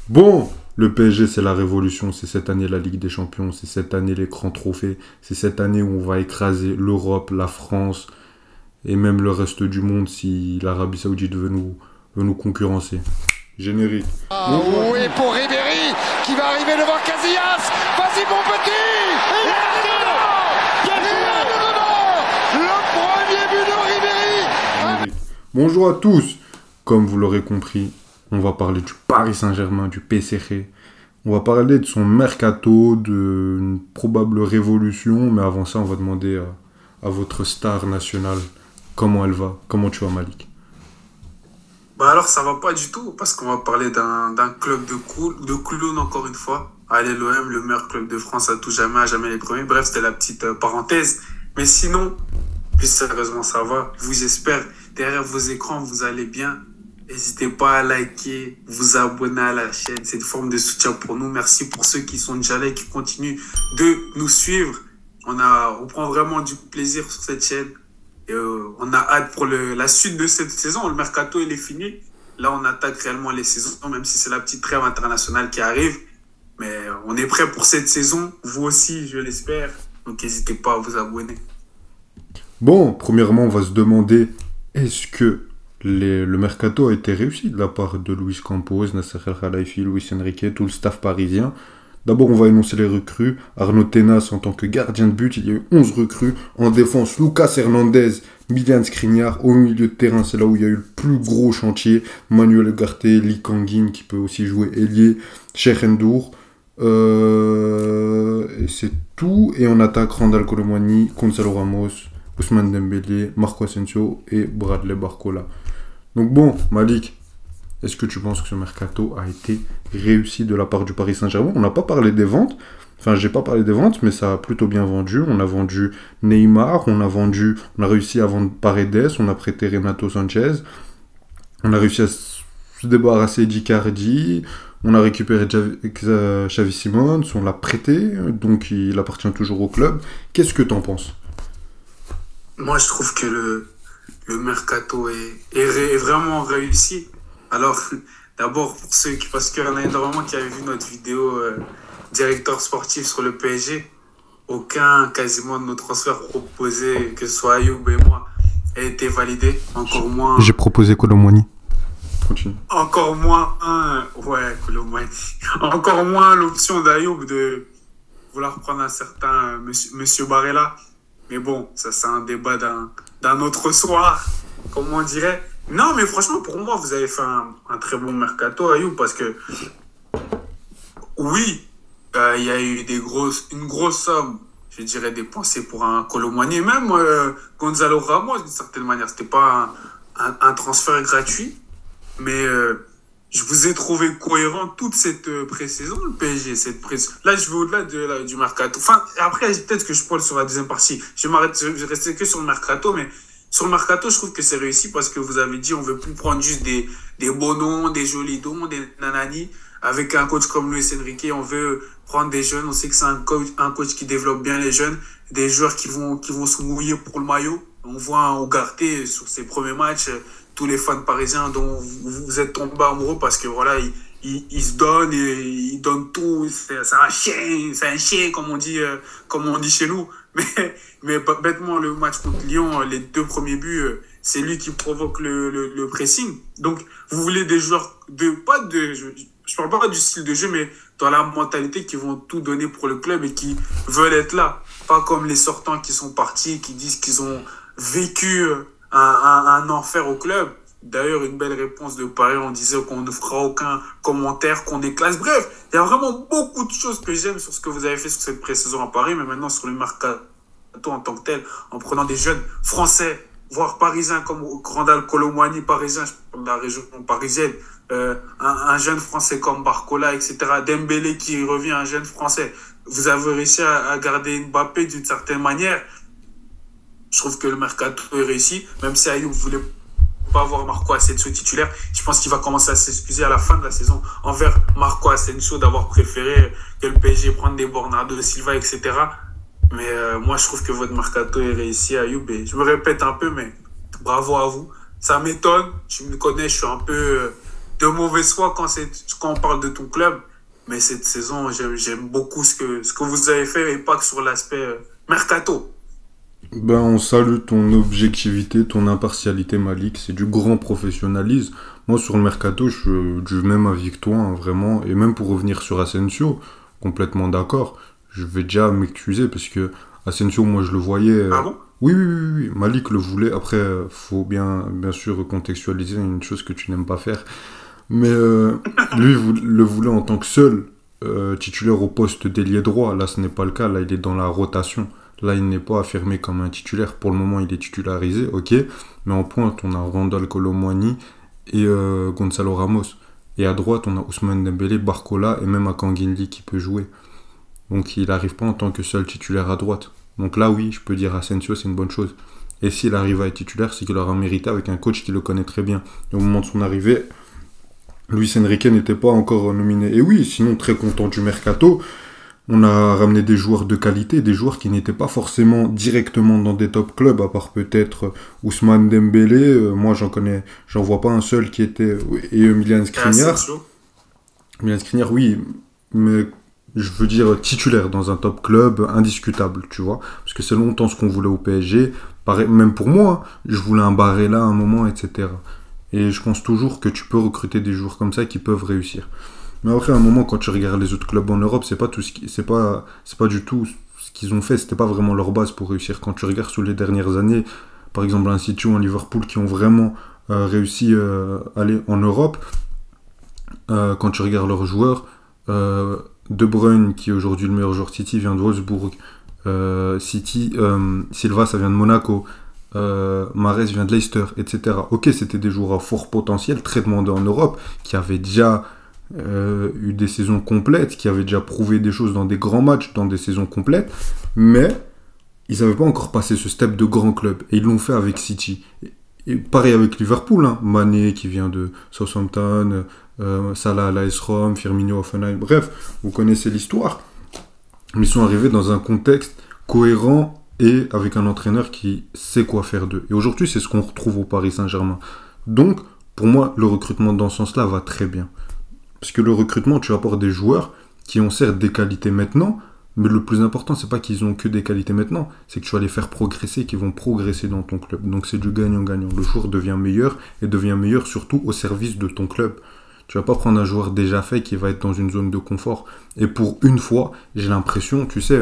Bon, le PSG, c'est la révolution. C'est cette année la Ligue des Champions. C'est cette année les grands trophées. C'est cette année où on va écraser l'Europe, la France et même le reste du monde si l'Arabie Saoudite veut nous concurrencer. Générique. Ah oui, pour Ribéry qui va arriver devant Casillas. Vas-y mon petit. Il est dedans. Le premier but de Ribéry. Générique. Bonjour à tous. Comme vous l'aurez compris, on va parler du Paris Saint-Germain, du PSG. On va parler de son mercato, d'une probable révolution. Mais avant ça, on va demander à votre star nationale comment elle va. Comment tu vas, Malik? Bah alors ça va pas du tout parce qu'on va parler d'un club de clown encore une fois. Allez l'OM, le meilleur club de France à jamais les premiers. Bref, c'était la petite parenthèse. Mais sinon, plus sérieusement ça va. Je vous espère derrière vos écrans vous allez bien. N'hésitez pas à liker, vous abonner à la chaîne. C'est une forme de soutien pour nous. Merci pour ceux qui sont déjà là et qui continuent de nous suivre. On prend vraiment du plaisir sur cette chaîne. Et on a hâte pour la suite de cette saison. Le mercato, il est fini. Là, on attaque réellement les saisons, même si c'est la petite trêve internationale qui arrive. Mais on est prêt pour cette saison. Vous aussi, je l'espère. Donc, n'hésitez pas à vous abonner. Bon, premièrement, on va se demander est-ce que le mercato a été réussi de la part de Luis Campos, Nasser El Khelaifi, Luis Enrique, tout le staff parisien. D'abord, on va énoncer les recrues. Arnaud Tenas en tant que gardien de but, il y a eu 11 recrues. En défense, Lucas Hernandez, Milan Skriniar. Au milieu de terrain, c'est là où il y a eu le plus gros chantier. Manuel Ugarte, Lee Kangin, qui peut aussi jouer ailier, Cheikh Ndour. Et c'est tout. Et en attaque, Randal Colomwani, Gonzalo Ramos, Ousmane Dembélé, Marco Asensio et Bradley Barcola. Donc bon, Malik, est-ce que tu penses que ce mercato a été réussi de la part du Paris Saint-Germain? On n'a pas parlé des ventes. Enfin, j'ai pas parlé des ventes, mais ça a plutôt bien vendu. On a vendu Neymar, on a réussi à vendre Paredes, on a prêté Renato Sanchez, on a réussi à se débarrasser d'Icardi, on a récupéré Xavi Simons, on l'a prêté, donc il appartient toujours au club. Qu'est-ce que t'en penses? Moi, je trouve que le mercato est vraiment réussi. Alors, d'abord, parce qu'il y en a énormément qui avaient vu notre vidéo directeur sportif sur le PSG, aucun quasiment de nos transferts proposés, que ce soit Ayoub et moi, a été validé. Encore moins. J'ai proposé Colomwani. Continue. Encore moins Colomwani. Encore moins l'option d'Ayoub de vouloir prendre un certain monsieur Barella. Mais bon, ça c'est un débat d'un autre soir, comme on dirait. Non, mais franchement, pour moi, vous avez fait un très bon mercato, Ayoub, parce que oui, il y a eu une grosse somme, je dirais, dépensée pour un Colomwani. Même Gonzalo Ramos, d'une certaine manière, c'était pas un transfert gratuit, mais je vous ai trouvé cohérent toute cette pré-saison, le PSG. Là, je vais au-delà du mercato. Enfin, après, peut-être que je parle sur la deuxième partie. Je vais rester que sur le mercato, mais sur le mercato, je trouve que c'est réussi parce que vous avez dit on veut plus prendre juste des beaux noms, des jolis noms, des nanani. Avec un coach comme Luis Enrique, on veut prendre des jeunes. On sait que c'est un coach qui développe bien les jeunes, des joueurs qui vont se mouiller pour le maillot. On voit un Ugarte sur ses premiers matchs, tous les fans parisiens dont vous êtes tombés amoureux parce que voilà, il se donne et il donne tout. C'est un chien comme on dit chez nous. Mais bêtement, le match contre Lyon, les 2 premiers buts, c'est lui qui provoque le pressing. Donc, vous voulez des joueurs je parle pas du style de jeu, mais dans la mentalité qui vont tout donner pour le club et qui veulent être là. Pas comme les sortants qui sont partis, qui disent qu'ils ont vécu un enfer au club. D'ailleurs, une belle réponse de Paris, on disait qu'on ne fera aucun commentaire, qu'on déclasse. Bref, il y a vraiment beaucoup de choses que j'aime sur ce que vous avez fait sur cette pré-saison à Paris, mais maintenant sur le mercato en tant que tel, en prenant des jeunes français, voire parisiens comme Randal Colomwani, parisien, je parle de la région parisienne, un jeune français comme Barcola, etc. Dembélé qui revient, un jeune français. Vous avez réussi à garder Mbappé d'une certaine manière. Je trouve que le mercato est réussi, même si Ayoub voulait pas voir Marco Asensio titulaire. Je pense qu'il va commencer à s'excuser à la fin de la saison envers Marco Asensio d'avoir préféré que le PSG prenne des Bernardo Silva, etc. Mais moi, je trouve que votre mercato est réussi, Ayoub. Et je me répète un peu, mais bravo à vous. Ça m'étonne. Tu me connais, je suis un peu de mauvaise foi quand on parle de ton club. Mais cette saison, j'aime beaucoup ce que vous avez fait et pas que sur l'aspect mercato. Ben, on salue ton objectivité, ton impartialité, Malik. C'est du grand professionnalisme. Moi, sur le mercato, je suis du même avis que toi, hein, vraiment. Et même pour revenir sur Asensio, complètement d'accord. Je vais déjà m'excuser parce que Asensio, moi, je le voyais. Ah bon? Oui, oui, oui, oui. Malik le voulait. Après, faut bien sûr contextualiser une chose que tu n'aimes pas faire. Mais lui le voulait en tant que seul titulaire au poste d'ailier droit. Là, ce n'est pas le cas. Là, il est dans la rotation. Là, il n'est pas affirmé comme un titulaire. Pour le moment, il est titularisé, ok. Mais en pointe, on a Randal Kolo Muani et Gonzalo Ramos. Et à droite, on a Ousmane Dembélé, Barcola et même Akanguinli qui peut jouer. Donc, il n'arrive pas en tant que seul titulaire à droite. Donc là, oui, je peux dire Asensio, c'est une bonne chose. Et s'il arrive à être titulaire, c'est qu'il aura mérité avec un coach qui le connaît très bien. Et au moment de son arrivée, Luis Enrique n'était pas encore nominé. Et oui, sinon, très content du mercato. On a ramené des joueurs de qualité, des joueurs qui n'étaient pas forcément directement dans des top clubs, à part peut-être Ousmane Dembélé. Moi, j'en vois pas un seul qui était. Et Milan Skriniar. Milan Skriniar, oui, mais je veux dire titulaire dans un top club, indiscutable, tu vois. Parce que c'est longtemps ce qu'on voulait au PSG. Pareil, même pour moi, je voulais un Barella à un moment, etc. Et je pense toujours que tu peux recruter des joueurs comme ça qui peuvent réussir. Mais après, à un moment, quand tu regardes les autres clubs en Europe, c'est pas du tout ce qu'ils ont fait. C'était pas vraiment leur base pour réussir. Quand tu regardes sur les dernières années, par exemple un City ou un Liverpool qui ont vraiment réussi à aller en Europe, quand tu regardes leurs joueurs, De Bruyne, qui est aujourd'hui le meilleur joueur de City, vient de Wolfsburg. Silva, ça vient de Monaco. Mahrez vient de Leicester, etc. Ok, c'était des joueurs à fort potentiel, très demandés en Europe, qui avaient déjà eu des saisons complètes, qui avaient déjà prouvé des choses dans des grands matchs, dans des saisons complètes, mais ils n'avaient pas encore passé ce step de grand club, et ils l'ont fait avec City. Et pareil avec Liverpool, hein. Mané qui vient de Southampton, Salah à l'AS Rome, Firmino à Hoffenheim, bref, vous connaissez l'histoire. Mais ils sont arrivés dans un contexte cohérent et avec un entraîneur qui sait quoi faire d'eux. Et aujourd'hui, c'est ce qu'on retrouve au Paris Saint-Germain. Donc, pour moi, le recrutement dans ce sens-là va très bien. Parce que le recrutement, tu apportes des joueurs qui ont certes des qualités maintenant, mais le plus important, c'est pas qu'ils ont que des qualités maintenant, c'est que tu vas les faire progresser, qu'ils vont progresser dans ton club. Donc c'est du gagnant-gagnant. Le joueur devient meilleur, et devient meilleur surtout au service de ton club. Tu vas pas prendre un joueur déjà fait qui va être dans une zone de confort. Et pour une fois, j'ai l'impression, tu sais,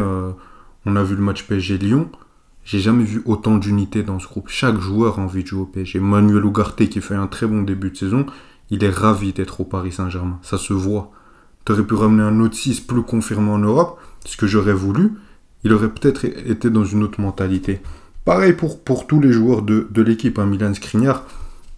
on a vu le match PSG-Lyon, j'ai jamais vu autant d'unité dans ce groupe. Chaque joueur a envie de jouer au PSG. Manuel Ugarte qui fait un très bon début de saison, il est ravi d'être au Paris Saint-Germain. Ça se voit. Tu aurais pu ramener un autre 6 plus confirmé en Europe, ce que j'aurais voulu, il aurait peut-être été dans une autre mentalité. Pareil pour tous les joueurs de l'équipe, hein, Milan Skriniar,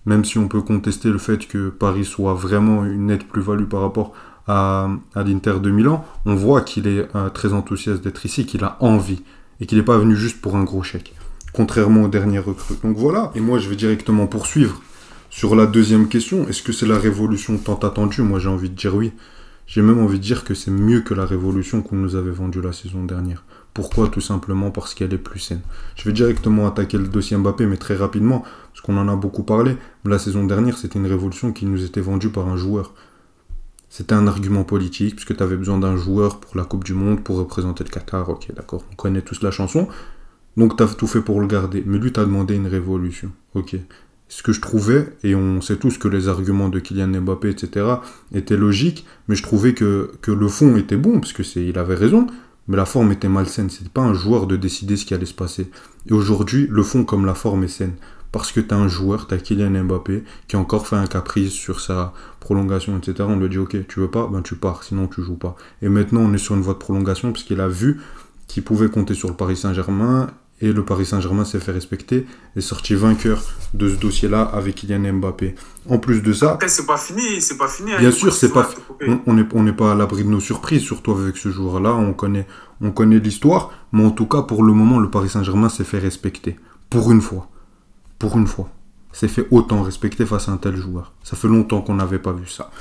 même si on peut contester le fait que Paris soit vraiment une nette plus-value par rapport à l'Inter de Milan, on voit qu'il est très enthousiaste d'être ici, qu'il a envie, et qu'il n'est pas venu juste pour un gros chèque, contrairement aux dernières recrues. Donc voilà, et moi je vais directement poursuivre sur la deuxième question. Est-ce que c'est la révolution tant attendue? Moi j'ai envie de dire oui. J'ai même envie de dire que c'est mieux que la révolution qu'on nous avait vendue la saison dernière. Pourquoi? Tout simplement parce qu'elle est plus saine. Je vais directement attaquer le dossier Mbappé, mais très rapidement, parce qu'on en a beaucoup parlé. La saison dernière, c'était une révolution qui nous était vendue par un joueur. C'était un argument politique, puisque tu avais besoin d'un joueur pour la Coupe du Monde, pour représenter le Qatar. Ok, d'accord, on connaît tous la chanson. Donc tu as tout fait pour le garder. Mais lui, tu as demandé une révolution. Ok. Ce que je trouvais, et on sait tous que les arguments de Kylian Mbappé, etc., étaient logiques, mais je trouvais que le fond était bon, parce il avait raison, mais la forme était malsaine. C'était pas un joueur de décider ce qui allait se passer. Et aujourd'hui, le fond comme la forme est saine. Parce que tu as un joueur, tu as Kylian Mbappé, qui a encore fait un caprice sur sa prolongation, etc. On lui dit, ok, tu veux pas, ben tu pars, sinon tu joues pas. Et maintenant, on est sur une voie de prolongation, parce qu'il a vu qu'il pouvait compter sur le Paris Saint-Germain, et le Paris Saint-Germain s'est fait respecter, est sorti vainqueur de ce dossier-là avec Kylian Mbappé. En plus de ça... Après, c'est pas fini. Bien sûr, c'est pas, on n'est pas à l'abri de nos surprises, surtout avec ce joueur-là, on connaît l'histoire, mais en tout cas, pour le moment, le Paris Saint-Germain s'est fait respecter. Pour une fois. S'est fait autant respecter face à un tel joueur. Ça fait longtemps qu'on n'avait pas vu ça.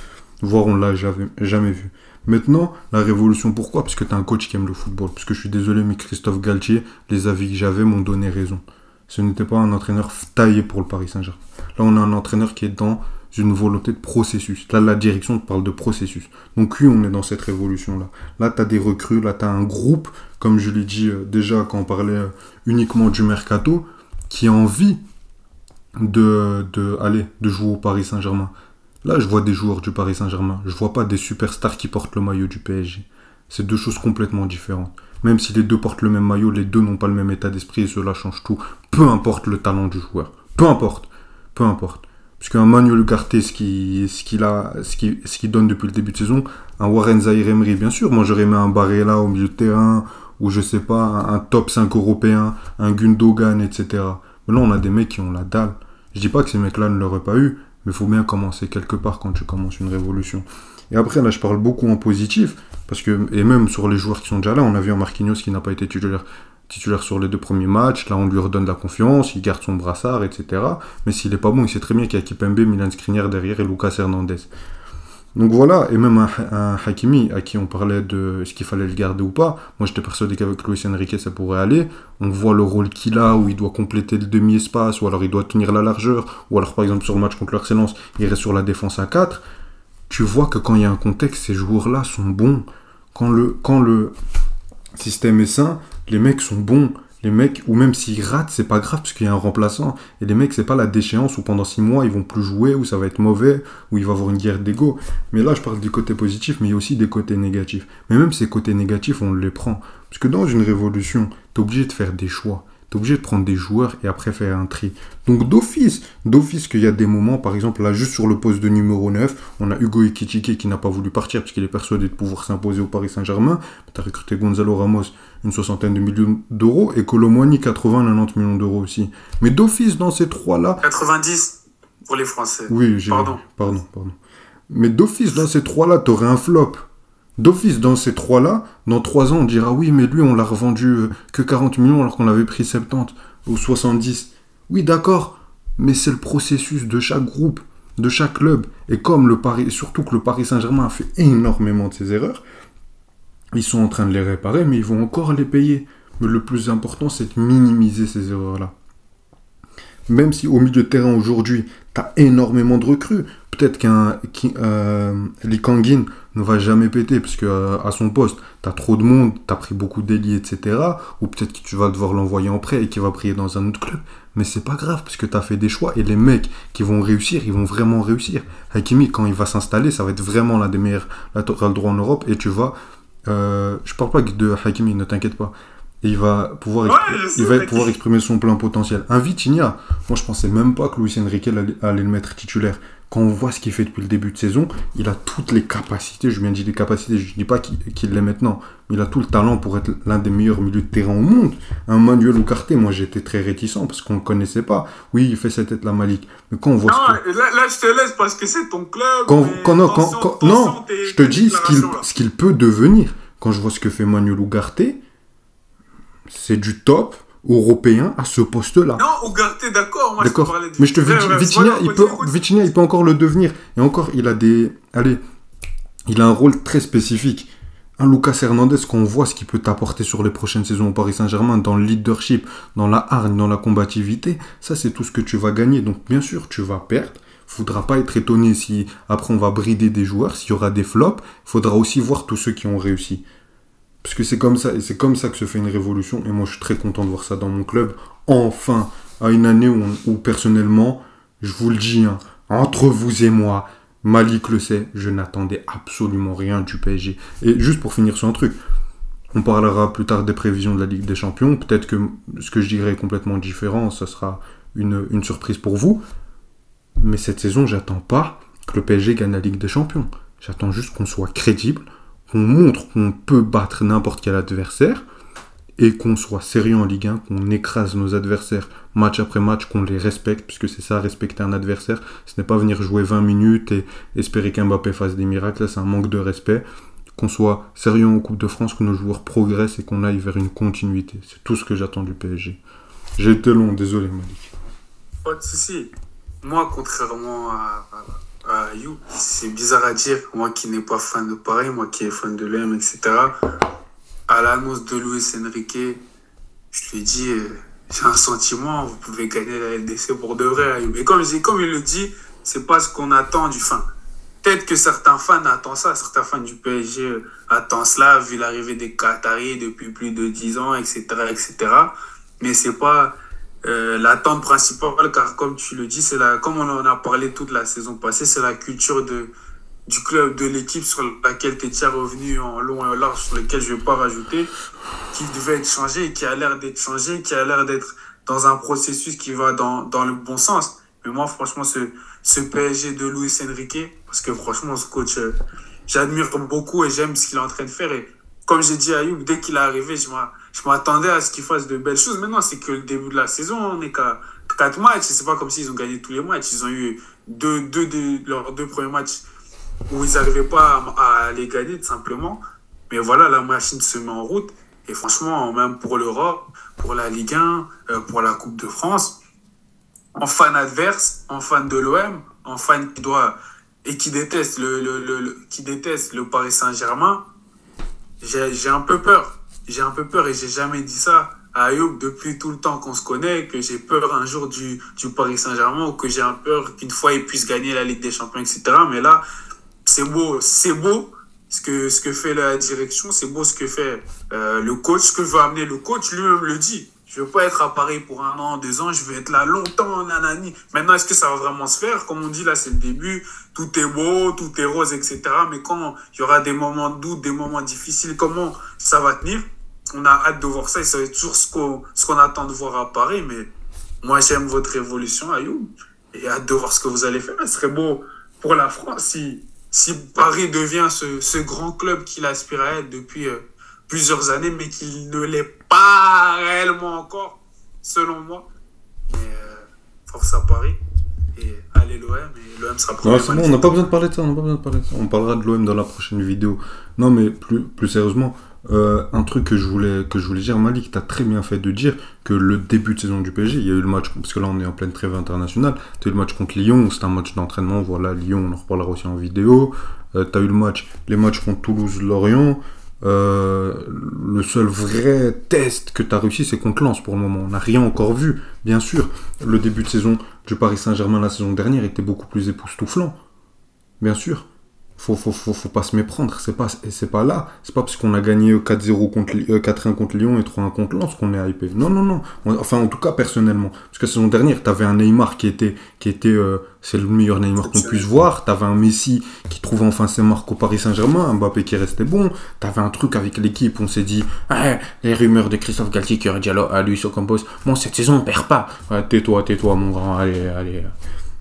Voire on l'a jamais vu. Maintenant, la révolution, pourquoi? Parce que tu as un coach qui aime le football. Parce que je suis désolé, mais Christophe Galtier, les avis que j'avais m'ont donné raison. Ce n'était pas un entraîneur taillé pour le Paris Saint-Germain. Là, on a un entraîneur qui est dans une volonté de processus. Là, la direction te parle de processus. Donc oui, on est dans cette révolution-là. Là, tu as des recrues, là, tu as un groupe, comme je l'ai dit déjà quand on parlait uniquement du mercato, qui a envie de jouer au Paris Saint-Germain. Là, je vois des joueurs du Paris Saint-Germain. Je vois pas des superstars qui portent le maillot du PSG. C'est deux choses complètement différentes. Même si les deux portent le même maillot, les deux n'ont pas le même état d'esprit et cela change tout. Peu importe le talent du joueur. Peu importe. Peu importe. Parce qu'un Manuel Ugarte, ce qu'il donne depuis le début de saison, un Warren Zaïre-Emery, bien sûr, moi j'aurais mis un Barella au milieu de terrain, ou je sais pas, un top 5 européen, un Gundogan, etc. Mais là, on a des mecs qui ont la dalle. Je dis pas que ces mecs-là ne l'auraient pas eu, mais il faut bien commencer quelque part quand tu commences une révolution. Et après, là, je parle beaucoup en positif, parce que, et même sur les joueurs qui sont déjà là, on a vu un Marquinhos qui n'a pas été titulaire sur les 2 premiers matchs. Là, on lui redonne la confiance, il garde son brassard, etc. Mais s'il n'est pas bon, il sait très bien qu'il y a Kipembe, Milan Skriniar derrière et Lucas Hernandez. Donc voilà, et même un Hakimi, à qui on parlait de ce qu'il fallait le garder ou pas. Moi, j'étais persuadé qu'avec Luis Enrique, ça pourrait aller. On voit le rôle qu'il a, où il doit compléter le demi-espace, ou alors il doit tenir la largeur, ou alors par exemple sur le match contre l'Arsenal, il reste sur la défense à 4. Tu vois que quand il y a un contexte, ces joueurs-là sont bons. Quand le système est sain, les mecs sont bons. Les mecs, ou même s'ils ratent, c'est pas grave parce qu'il y a un remplaçant. Et les mecs, c'est pas la déchéance où pendant 6 mois, ils vont plus jouer, où ça va être mauvais, où il va y avoir une guerre d'ego. Mais là, je parle du côté positif, mais il y a aussi des côtés négatifs. Mais même ces côtés négatifs, on les prend. Parce que dans une révolution, t'es obligé de faire des choix. T'es obligé de prendre des joueurs et après faire un tri. Donc d'office qu'il y a des moments, par exemple là juste sur le poste de numéro 9, on a Hugo Ekitike qui n'a pas voulu partir parce qu'il est persuadé de pouvoir s'imposer au Paris Saint-Germain. T'as recruté Gonzalo Ramos, une 60aine de millions d'euros, et Kolo Muani, 80-90 millions d'euros aussi. Mais d'office dans ces trois-là... 90 pour les Français. Oui, pardon. Mais d'office dans ces trois-là, t'aurais un flop. D'office, dans ces trois-là, dans 3 ans, on dira oui, mais lui, on l'a revendu que 40 millions alors qu'on l'avait pris 70 ou 70. Oui, d'accord, mais c'est le processus de chaque groupe, de chaque club. Et comme surtout que le Paris Saint-Germain a fait énormément de ces erreurs, ils sont en train de les réparer, mais ils vont encore les payer. Mais le plus important, c'est de minimiser ces erreurs-là. Même si au milieu de terrain aujourd'hui, tu as énormément de recrues, peut-être Lee Kangin ne va jamais péter, parce que à son poste, tu as trop de monde, tu as pris beaucoup d'ailiers, etc. Ou peut-être que tu vas devoir l'envoyer en prêt et qu'il va briller dans un autre club. Mais c'est pas grave, parce que tu as fait des choix, et les mecs qui vont réussir, ils vont vraiment réussir. Hakimi, quand il va s'installer, ça va être vraiment l'un des meilleurs latérales droits en Europe, et tu vas... je parle pas de Hakimi, ne t'inquiète pas. Et il va pouvoir exprimer son plein potentiel. Un Vitinha, moi je pensais même pas que Luis Enrique allait le mettre titulaire. Quand on voit ce qu'il fait depuis le début de saison, il a toutes les capacités, je viens de dire des capacités, je ne dis pas qu'il l'est maintenant, mais il a tout le talent pour être l'un des meilleurs milieux de terrain au monde. Un Manuel Ugarte, moi j'étais très réticent parce qu'on ne le connaissait pas. Oui, il fait cette tête la Malik, mais quand on voit là je te laisse parce que c'est ton club. Je te dis ce qu'il peut devenir. Quand je vois ce que fait Manuel Ugarte, c'est du top européen à ce poste-là. Non, Ugarte, d'accord. Moi, d'accord. Je parlais de... Mais je te dis, Vitinha, il peut encore le devenir. Et encore, il a un rôle très spécifique. Un Lucas Hernandez, quand on voit ce qu'il peut t'apporter sur les prochaines saisons au Paris Saint-Germain, dans le leadership, dans la hargne, dans la combativité, ça, c'est tout ce que tu vas gagner. Donc, bien sûr, tu vas perdre. Il ne faudra pas être étonné si, après, on va brider des joueurs, s'il y aura des flops. Il faudra aussi voir tous ceux qui ont réussi. Parce que c'est comme ça, et c'est comme ça que se fait une révolution. Et moi, je suis très content de voir ça dans mon club. Enfin, à une année où personnellement, je vous le dis, hein, entre vous et moi, Malik le sait, je n'attendais absolument rien du PSG. Et juste pour finir sur un truc, on parlera plus tard des prévisions de la Ligue des Champions. Peut-être que ce que je dirais est complètement différent, ça sera une surprise pour vous. Mais cette saison, j'attends pas que le PSG gagne la Ligue des Champions. J'attends juste qu'on soit crédible, qu'on montre qu'on peut battre n'importe quel adversaire et qu'on soit sérieux en Ligue 1, qu'on écrase nos adversaires match après match, qu'on les respecte, puisque c'est ça, respecter un adversaire. Ce n'est pas venir jouer 20 minutes et espérer qu'Mbappé fasse des miracles. Là, c'est un manque de respect. Qu'on soit sérieux en Coupe de France, que nos joueurs progressent et qu'on aille vers une continuité. C'est tout ce que j'attends du PSG. J'ai été long, désolé Malik. Pas de soucis. Moi, contrairement à You, c'est bizarre à dire, moi qui n'ai pas fan de Paris, moi qui est fan de l'OM, etc. À l'annonce de Luis Enrique, je lui ai dit, j'ai un sentiment, vous pouvez gagner la LDC pour de vrai. Mais comme il le dit, c'est pas ce qu'on attend du fin. Peut-être que certains fans attendent ça, certains fans du PSG attendent cela, vu l'arrivée des Qataris depuis plus de 10 ans, etc., etc. Mais c'est pas l'attente principale, car comme tu le dis, comme on en a parlé toute la saison passée, c'est la culture du club, de l'équipe sur laquelle tu es revenu en long et en large, sur lequel je ne vais pas rajouter, qui devait être changé, qui a l'air d'être changé, qui a l'air d'être dans un processus qui va dans le bon sens. Mais moi, franchement, ce PSG de Luis Enrique, parce que franchement, ce coach, j'admire beaucoup et j'aime ce qu'il est en train de faire. Et comme j'ai dit à Ayoub, dès qu'il est arrivé, je m'attendais à ce qu'il fasse de belles choses. Maintenant, c'est que le début de la saison, on n'est qu'à 4 matchs. C'est pas comme s'ils ont gagné tous les matchs. Ils ont eu leurs 2 premiers matchs où ils n'arrivaient pas à les gagner, tout simplement. Mais voilà, la machine se met en route. Et franchement, même pour l'Europe, pour la Ligue 1, pour la Coupe de France, en fan adverse, en fan de l'OM, en fan qui déteste qui déteste le Paris Saint-Germain, j'ai un peu peur. J'ai un peu peur et j'ai jamais dit ça à Ayoub depuis tout le temps qu'on se connaît, que j'ai peur un jour du Paris Saint-Germain ou que j'ai peur qu'une fois ils puissent gagner la Ligue des Champions, etc. Mais là, c'est beau ce que fait la direction, c'est beau ce que fait le coach, ce que veut amener le coach, lui-même le dit. Je veux pas être à Paris pour 1 an, 2 ans, je veux être là longtemps, nanani. Maintenant, est-ce que ça va vraiment se faire? Comme on dit, là, c'est le début, tout est beau, tout est rose, etc. Mais quand il y aura des moments de doute, des moments difficiles, comment ça va tenir? On a hâte de voir ça et ça va être toujours ce qu'on attend de voir à Paris. Mais moi, j'aime votre évolution, Ayoub, et hâte de voir ce que vous allez faire. Ce serait beau pour la France si Paris devient ce grand club qu'il aspire à être depuis plusieurs années, mais qu'il ne l'est pas réellement encore, selon moi. Mais force à Paris. Et allez l'OM, et l'OM sera premier. Ouais, c'est bon, on n'a pas besoin de parler de ça, on parlera de l'OM dans la prochaine vidéo. Non, mais plus sérieusement, un truc que je voulais dire, Malik, t'as très bien fait de dire que le début de saison du PSG, il y a eu le match, parce que là on est en pleine trêve internationale, t'as eu le match contre Lyon, c'était un match d'entraînement, voilà, Lyon, on en reparlera aussi en vidéo. T'as eu les matchs contre Toulouse, Lorient. Le seul vrai test que tu as réussi, c'est contre Lens pour le moment. On n'a rien encore vu, bien sûr. Le début de saison du Paris Saint-Germain la saison dernière était beaucoup plus époustouflant, bien sûr. Faut pas se méprendre, c'est pas là. C'est pas parce qu'on a gagné 4-1 contre Lyon et 3-1 contre Lens qu'on est hypé. Non. Enfin, en tout cas, personnellement. Parce que la saison dernière, t'avais un Neymar qui était c'est le meilleur Neymar qu'on puisse voir. T'avais un Messi qui trouvait enfin ses marques au Paris Saint-Germain. Un Mbappé qui restait bon. T'avais un truc avec l'équipe. On s'est dit, les rumeurs de Christophe Galtier qui aurait dit à Luis Ocampos, bon, cette saison, on perd pas. Ouais, tais-toi, mon grand. Allez.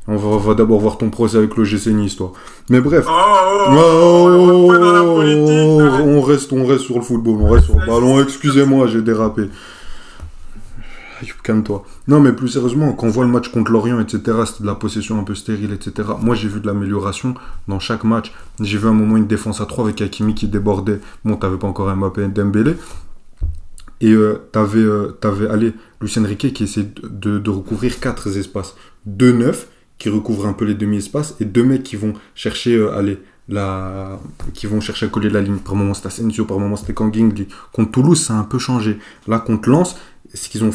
On va d'abord voir ton procès avec le GC Nice, toi. Mais bref. On reste sur le football, on reste sur le ballon. Excusez-moi, j'ai dérapé. Calme-toi. Non, mais plus sérieusement, quand on voit le match contre Lorient, etc., c'était de la possession un peu stérile, etc. Moi, j'ai vu de l'amélioration dans chaque match. J'ai vu un moment une défense à 3 avec Hakimi qui débordait. Bon, t'avais pas encore Mbappé et Dembélé. Et t'avais Luis Enrique qui essaie de recouvrir 4 espaces. 2 neufs qui recouvrent un peu les demi-espaces et 2 mecs qui vont chercher qui vont chercher à coller la ligne. Par moment c'était Asensio, par moment c'était Kangin. Contre Toulouse, ça a un peu changé. Là, contre Lens, ce qu'il a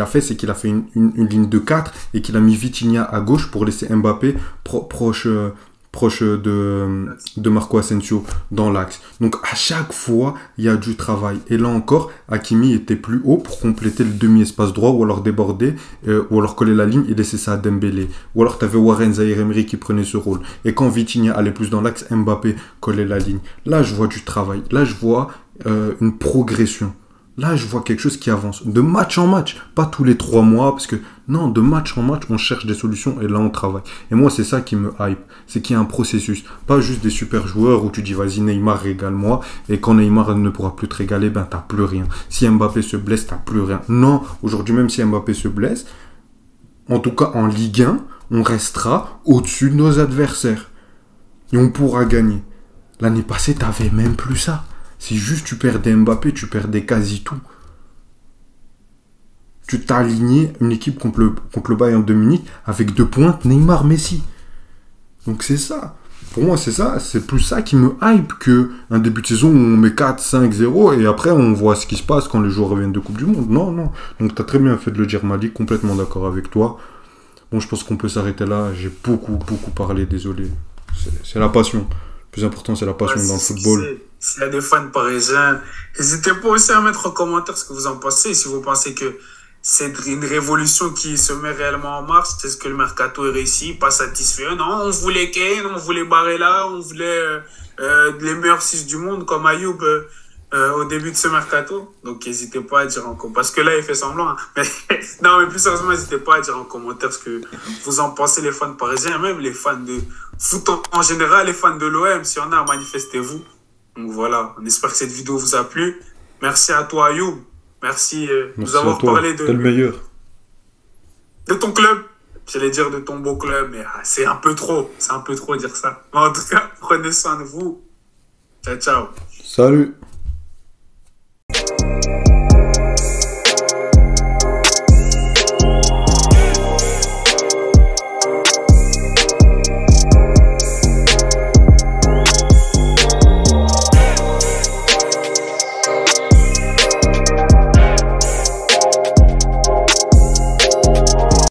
fait, c'est qu'il a fait une ligne de 4 et qu'il a mis Vitinha à gauche pour laisser Mbappé proche de Marco Asensio dans l'axe. Donc à chaque fois, il y a du travail. Et là encore, Hakimi était plus haut pour compléter le demi-espace droit ou alors déborder, ou alors coller la ligne et laisser ça à Dembélé. Ou alors tu avais Warren Zaïre-Emery qui prenait ce rôle. Et quand Vitinha allait plus dans l'axe, Mbappé collait la ligne. Là, je vois du travail. Là, je vois une progression. Là, je vois quelque chose qui avance. De match en match. Pas tous les 3 mois. Parce que, non, de match en match, on cherche des solutions et là, on travaille. Et moi, c'est ça qui me hype. C'est qu'il y a un processus. Pas juste des super joueurs où tu dis, vas-y, Neymar, régale-moi. Et quand Neymar ne pourra plus te régaler, ben, t'as plus rien. Si Mbappé se blesse, t'as plus rien. Non, aujourd'hui, même si Mbappé se blesse, en tout cas, en Ligue 1, on restera au-dessus de nos adversaires. Et on pourra gagner. L'année passée, t'avais même plus ça. C'est juste tu perdais Mbappé, tu perdais quasi tout. Tu t'as aligné une équipe contre le Bayern de Munich avec 2 pointes, Neymar, Messi. Donc c'est ça. Pour moi, c'est ça. C'est plus ça qui me hype qu'un début de saison où on met 4-5-0 et après on voit ce qui se passe quand les joueurs reviennent de Coupe du Monde. Non. Donc tu as très bien fait de le dire, Malik, complètement d'accord avec toi. Bon, je pense qu'on peut s'arrêter là. J'ai beaucoup parlé, désolé. C'est la passion. Le plus important, c'est la passion dans le football. S'il y a des fans parisiens, n'hésitez pas aussi à mettre en commentaire ce que vous en pensez. Si vous pensez que c'est une révolution qui se met réellement en marche, est-ce que le mercato est réussi, pas satisfait? Non, on voulait Kane, on voulait Barella, on voulait les meilleurs 6 du monde comme Ayoub au début de ce mercato. Donc n'hésitez pas à dire en commentaire. Parce que là, il fait semblant. Hein. Mais, non, mais plus sérieusement, n'hésitez pas à dire en commentaire ce que vous en pensez, les fans parisiens, même les fans de foot en général, les fans de l'OM. S'il y en a, manifestez-vous. Donc voilà, on espère que cette vidéo vous a plu. Merci à toi, Ayoub. Merci de nous avoir parlé T'es le meilleur. De ton club. J'allais dire de ton beau club, mais c'est un peu trop. C'est un peu trop dire ça. Mais en tout cas, prenez soin de vous. Ciao, ciao. Salut.